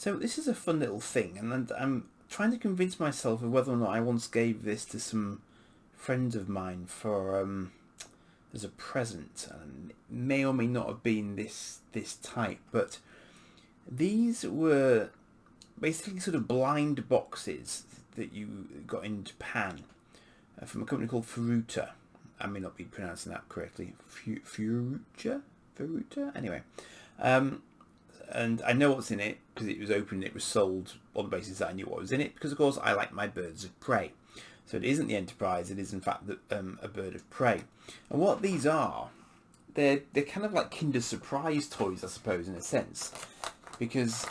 So this is a fun little thing, and I'm trying to convince myself of whether or not I once gave this to some friends of mine for as a present, and it may or may not have been this type, but these were basically sort of blind boxes that you got in Japan from a company called Furuta. I may not be pronouncing that correctly. Furuta? Anyway. And I know what's in it because it was open and it was sold on the basis that I knew what was in it, because of course I like my birds of prey. So it isn't the Enterprise, it is in fact a bird of prey. And what these are, they're kind of like Kinder Surprise toys, I suppose, in a sense, because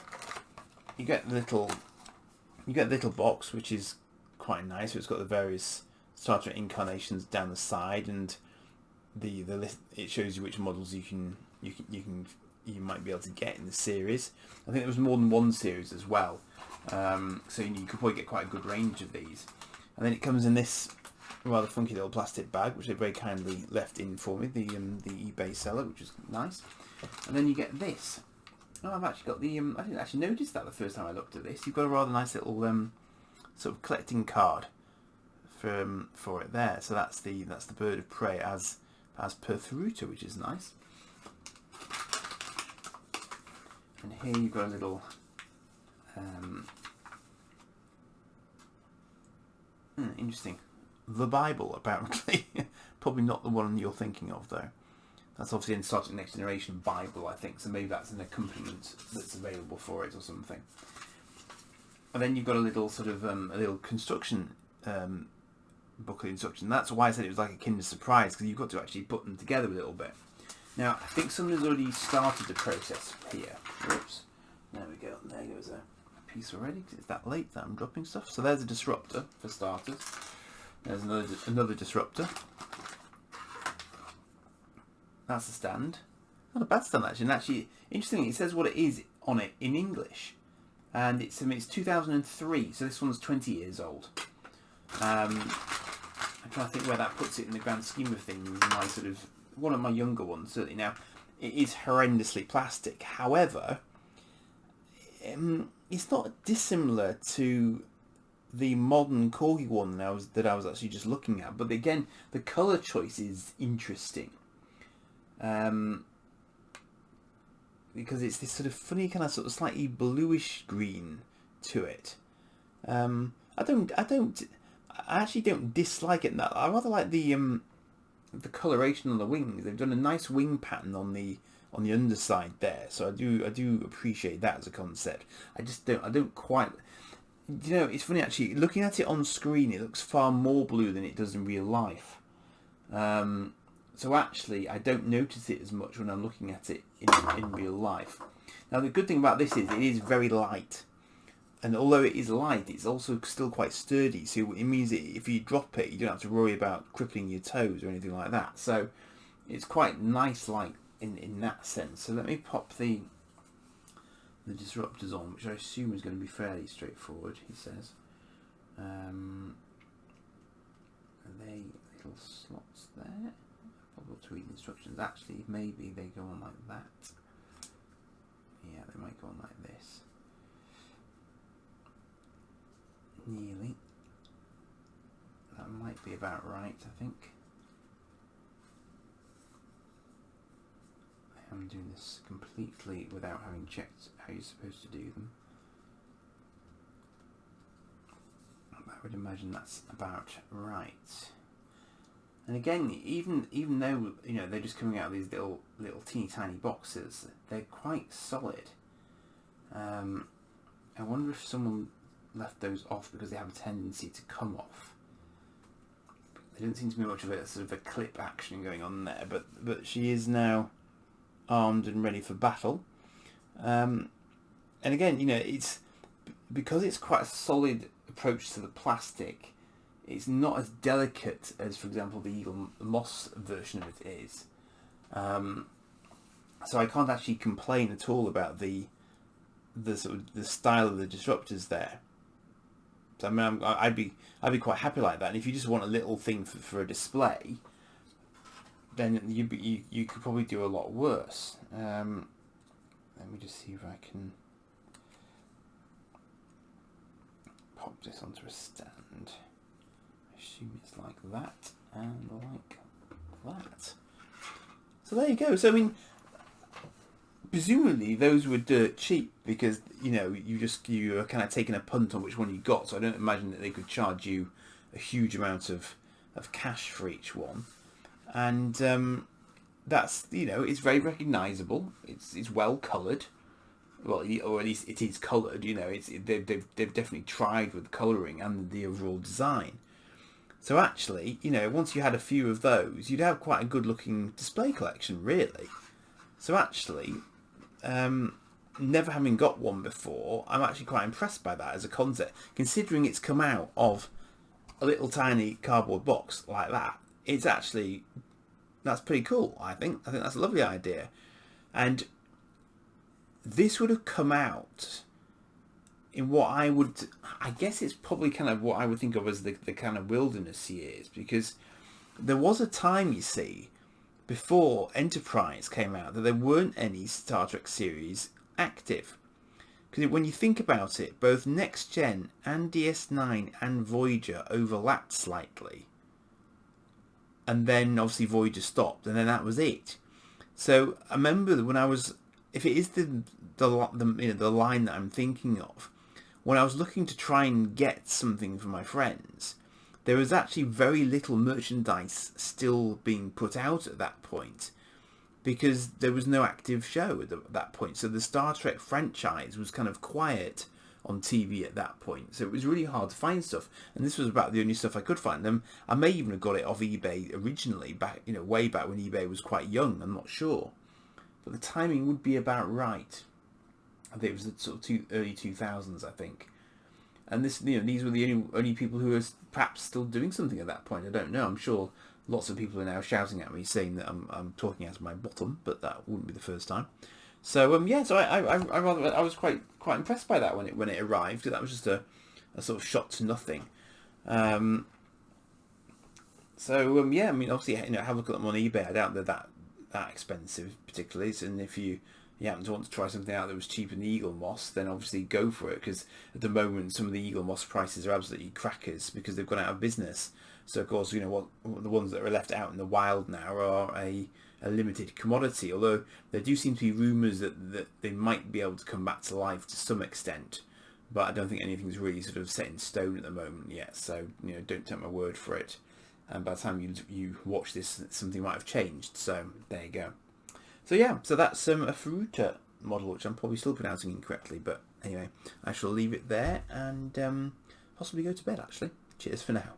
you get the little box, which is quite nice. So it's got the various Star Trek incarnations down the side, and the list, it shows you which models you might be able to get in the series. I think there was more than one series as well, so you could probably get quite a good range of these. And then it comes in this rather funky little plastic bag, which they very kindly left in for me, the eBay seller, which is nice. And then you get this. Oh, I've actually got the I didn't actually notice that the first time I looked at this. You've got a rather nice little sort of collecting card for it there. So that's the bird of prey as per Furuta, which is nice. And here you've got a little interesting, the Bible, apparently. Probably not the one you're thinking of, though. That's obviously in Star Trek Next Generation Bible, I think, so maybe that's an accompaniment that's available for it or something. And then you've got a little sort of a little construction booklet instruction. That's why I said it was like a Kinder Surprise, because you've got to actually put them together a little bit. Now, I think someone's already started the process here. Whoops. There we go. There goes a piece already, because it's that late that I'm dropping stuff. So there's a disruptor, for starters. There's another disruptor. That's the stand. Not a bad stand, actually. And actually, interestingly, it says what it is on it in English. And it's 2003, so this one's 20 years old. I'm trying to think where that puts it in the grand scheme of things. My sort of one of my younger ones, certainly. Now, it is horrendously plastic. However, it's not dissimilar to the modern Corgi one that I was actually just looking at. But again, the colour choice is interesting. Because it's this sort of funny kind of sort of slightly bluish green to it. I actually don't dislike it. I rather like the coloration on the wings. They've done a nice wing pattern on the underside there, so I do appreciate that as a concept. I don't quite. You know, it's funny actually. Looking at it on screen, it looks far more blue than it does in real life. So actually, I don't notice it as much when I'm looking at it in real life. Now, the good thing about this is it is very light. And although it is light, it's also still quite sturdy. So it means that if you drop it, you don't have to worry about crippling your toes or anything like that. So it's quite nice light in that sense. So let me pop the disruptors on, which I assume is going to be fairly straightforward, he says. Are they little slots there? Probably to read instructions. Actually, maybe they go on like that. Yeah, they might go on like this. Nearly. That might be about right, I think. I am doing this completely without having checked how you're supposed to do them. I would imagine that's about right. And again, even though they're just coming out of these little teeny tiny boxes, they're quite solid. I wonder if someone left those off because they have a tendency to come off. There didn't seem to be much of a sort of a clip action going on there, but she is now armed and ready for battle. And again, it's because it's quite a solid approach to the plastic. It's not as delicate as, for example, the Eagle Moss version of it is. So I can't actually complain at all about the sort of the style of the disruptors there. So I mean, I'd be quite happy like that. And if you just want a little thing for a display, then you could probably do a lot worse. Let me just see if I can this onto a stand. I assume it's like that and like that. So there you go. So I mean, presumably those were dirt cheap because you were kind of taking a punt on which one you got. So I don't imagine that they could charge you a huge amount of cash for each one. And that's it's very recognisable. It's well coloured. Well, or at least it is coloured. They've definitely tried with the colouring and the overall design. So actually, once you had a few of those, you'd have quite a good looking display collection, really. So actually, never having got one before, I'm actually quite impressed by that as a concept, considering it's come out of a little tiny cardboard box like that. It's actually, that's pretty cool. I think that's a lovely idea, and this would have come out in what I guess it's probably kind of what I would think of as the kind of wilderness years, because there was a time, you see, before Enterprise came out, that there weren't any Star Trek series active. Because when you think about it, both Next Gen and DS9 and Voyager overlapped slightly. And then obviously Voyager stopped, and then that was it. So I remember when I was, if it is the line that I'm thinking of, when I was looking to try and get something for my friends, there was actually very little merchandise still being put out at that point, because there was no active show at that point. So the Star Trek franchise was kind of quiet on TV at that point. So it was really hard to find stuff. And this was about the only stuff I could find. Them. I may even have got it off eBay originally, back way back when eBay was quite young. I'm not sure, but the timing would be about right. I think it was the sort of early 2000s, I think. And this, these were the only people who were perhaps still doing something at that point. I don't know. I'm sure lots of people are now shouting at me saying that I'm talking out of my bottom, but that wouldn't be the first time. So yeah, so I was quite impressed by that when it arrived. That was just a sort of shot to nothing. So yeah, I mean, obviously, have a look at them on eBay. I doubt they're that expensive particularly. And if you happen to want to try something out that was cheaper than Eagle Moss, then obviously go for it, because at the moment some of the Eagle Moss prices are absolutely crackers because they've gone out of business. So of course, what the ones that are left out in the wild now are a limited commodity, although there do seem to be rumours that they might be able to come back to life to some extent, but I don't think anything's really sort of set in stone at the moment yet. So don't take my word for it. And by the time you watch this, something might have changed. So there you go. So yeah, so that's a Furuta model, which I'm probably still pronouncing incorrectly, but anyway, I shall leave it there and possibly go to bed actually. Cheers for now.